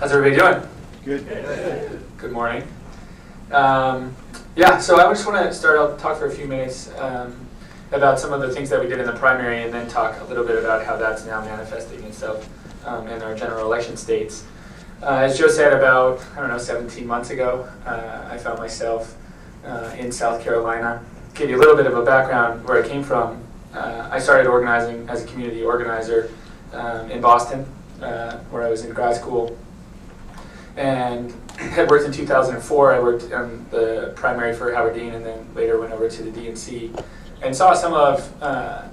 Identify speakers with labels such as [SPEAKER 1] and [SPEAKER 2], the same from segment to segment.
[SPEAKER 1] How's everybody doing?
[SPEAKER 2] Good.
[SPEAKER 1] Good morning. Yeah, so I just want to start out, talk for a few minutes about some of the things that we did in the primary, and then talk a little bit about how that's now manifesting itself in our general election states. As Joe said, about, 17 months ago, I found myself in South Carolina. Give you a little bit of a background where I came from. I started organizing as a community organizer in Boston, where I was in grad school, and had worked in 2004. I worked on the primary for Howard Dean, and then later went over to the DNC, and saw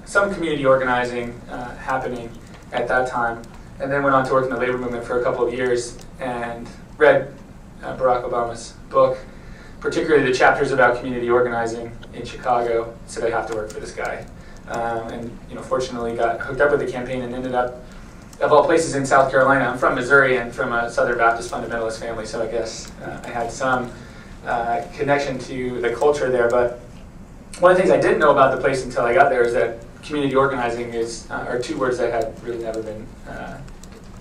[SPEAKER 1] some community organizing happening at that time, and then went on to work in the labor movement for a couple of years, and read Barack Obama's book, particularly the chapters about community organizing in Chicago. Said I have to work for this guy, and fortunately got hooked up with the campaign and ended up, of all places, in South Carolina. I'm from Missouri and from a Southern Baptist fundamentalist family, so I guess I had some connection to the culture there. But one of the things I didn't know about the place until I got there is that community organizing are two words that had really never been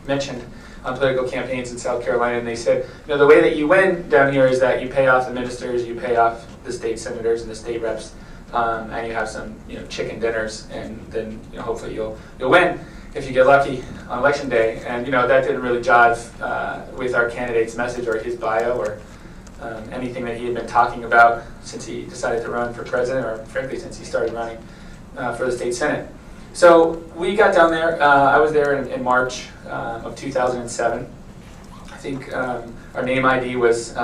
[SPEAKER 1] mentioned on political campaigns in South Carolina. And they said, the way that you win down here is that you pay off the ministers, you pay off the state senators and the state reps, and you have some chicken dinners, and then hopefully you'll win if you get lucky on election day. And that didn't really jive with our candidate's message or his bio or anything that he had been talking about since he decided to run for president, or frankly since he started running for the state senate. So we got down there. I was there in March of 2007. I think our name ID was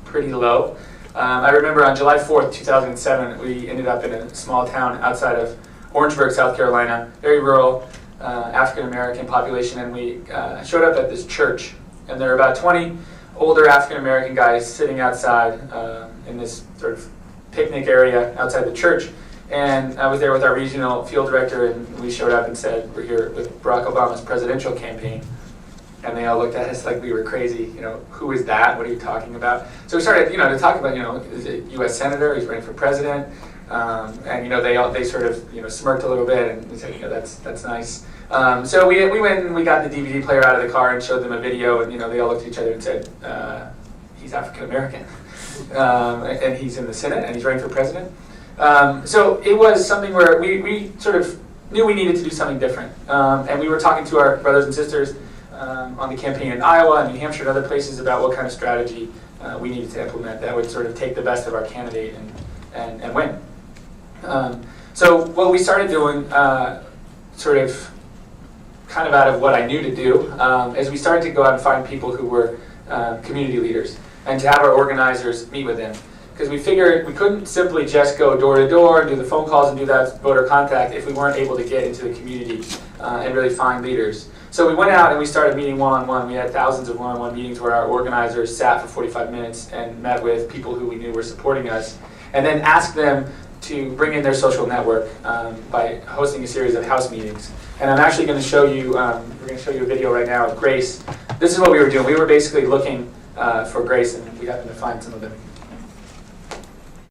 [SPEAKER 1] pretty low. I remember on July 4th, 2007, we ended up in a small town outside of Orangeburg, South Carolina, very rural, African-American population, and we showed up at this church, and there were about 20 older African-American guys sitting outside in this sort of picnic area outside the church. And I was there with our regional field director, and we showed up and said, we're here with Barack Obama's presidential campaign. And they all looked at us like we were crazy. Who is that? What are you talking about? So we started, to talk about, is it U.S. senator? He's running for president. And they sort of smirked a little bit and we said, that's nice. So we went and we got the DVD player out of the car and showed them a video, and they all looked at each other and said, he's African American, and he's in the Senate and he's running for president. So it was something where we sort of knew we needed to do something different, and we were talking to our brothers and sisters on the campaign in Iowa and New Hampshire and other places about what kind of strategy we needed to implement that would sort of take the best of our candidate and win. So what we started doing, sort of kind of out of what I knew to do, is we started to go out and find people who were community leaders and to have our organizers meet with them. Because we figured we couldn't simply just go door to door and do the phone calls and do that voter contact if we weren't able to get into the community and really find leaders. So we went out and we started meeting one-on-one. We had thousands of one-on-one meetings where our organizers sat for 45 minutes and met with people who we knew were supporting us, and then asked them to bring in their social network by hosting a series of house meetings. And I'm actually going to show you, we're going to show you a video right now of Grace. This is what we were doing. We were basically looking for Grace, and we happened to find some of them